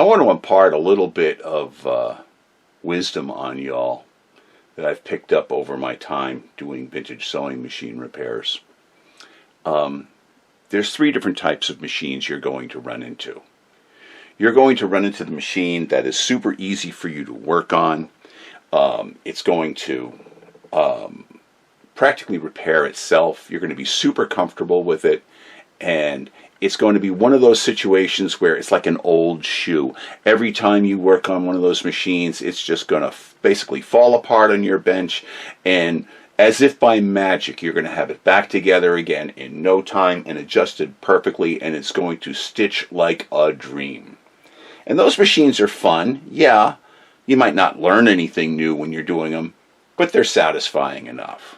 want to impart a little bit of wisdom on y'all that I've picked up over my time doing vintage sewing machine repairs. There's 3 different types of machines you're going to run into. You're going to run into the machine that is super easy for you to work on. It's going to practically repair itself. You're going to be super comfortable with it, and it's going to be one of those situations where it's like an old shoe. Every time you work on one of those machines, it's just going to basically fall apart on your bench, and as if by magic, you're going to have it back together again in no time and adjusted perfectly, and it's going to stitch like a dream. And those machines are fun. Yeah, you might not learn anything new when you're doing them, but they're satisfying enough.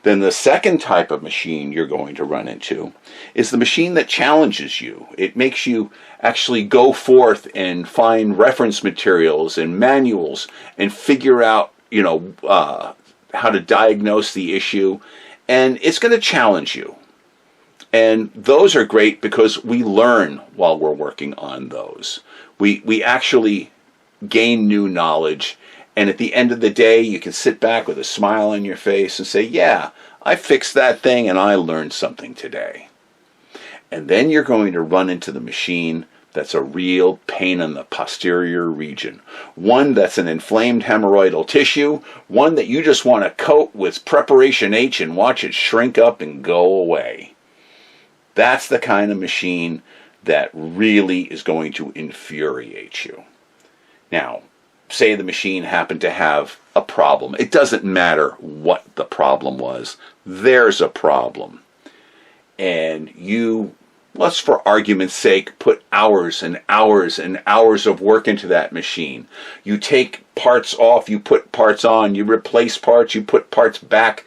Then the second type of machine you're going to run into is the machine that challenges you. It makes you actually go forth and find reference materials and manuals and figure out, how to diagnose the issue, and it's going to challenge you. And those are great because we learn while we're working on those. We actually gain new knowledge, and at the end of the day, you can sit back with a smile on your face and say, yeah, I fixed that thing and I learned something today. And then you're going to run into the machine that's a real pain in the posterior region. One that's an inflamed hemorrhoidal tissue, one that you just want to coat with Preparation H and watch it shrink up and go away. That's the kind of machine that really is going to infuriate you. Now, say the machine happened to have a problem. It doesn't matter what the problem was. There's a problem. And you, let's for argument's sake, put hours and hours and hours of work into that machine. You take parts off, you put parts on, you replace parts, you put parts back.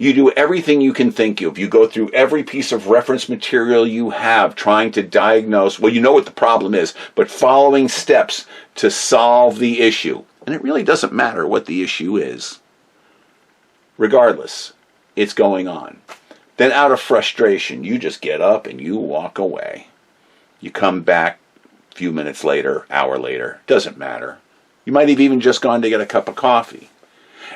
You do everything you can think of. You go through every piece of reference material you have trying to diagnose, well, you know what the problem is, but following steps to solve the issue. And it really doesn't matter what the issue is. Regardless, it's going on. Then out of frustration, you just get up and you walk away. You come back a few minutes later, hour later, doesn't matter. You might have even just gone to get a cup of coffee.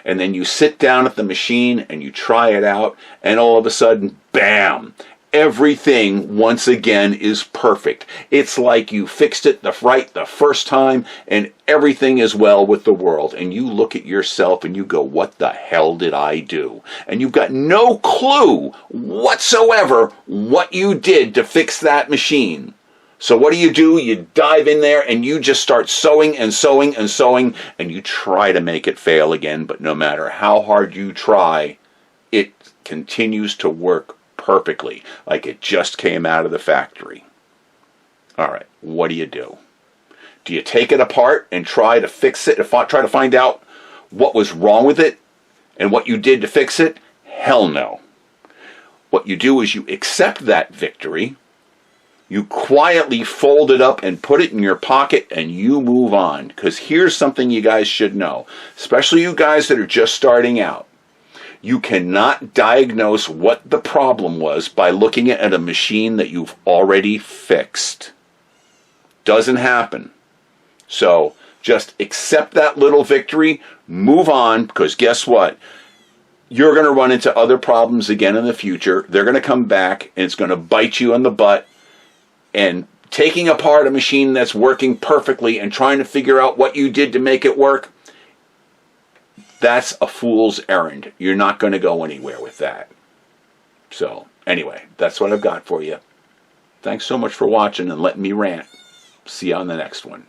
And then you sit down at the machine and you try it out, and all of a sudden, bam! Everything, once again, is perfect. It's like you fixed it right the first time, and everything is well with the world. And you look at yourself and you go, what the hell did I do? And you've got no clue whatsoever what you did to fix that machine. So what do? You dive in there and you just start sewing and sewing and sewing, and you try to make it fail again, but no matter how hard you try, it continues to work perfectly, like it just came out of the factory. All right, what do? Do you take it apart and try to fix it, try to find out what was wrong with it and what you did to fix it? Hell no. What you do is you accept that victory, you quietly fold it up and put it in your pocket, and you move on. Because here's something you guys should know, especially you guys that are just starting out. You cannot diagnose what the problem was by looking at a machine that you've already fixed. Doesn't happen. So just accept that little victory, move on, because guess what? You're going to run into other problems again in the future. They're going to come back, and it's going to bite you in the butt. And taking apart a machine that's working perfectly and trying to figure out what you did to make it work, that's a fool's errand. You're not going to go anywhere with that. So, anyway, that's what I've got for you. Thanks so much for watching and letting me rant. See you on the next one.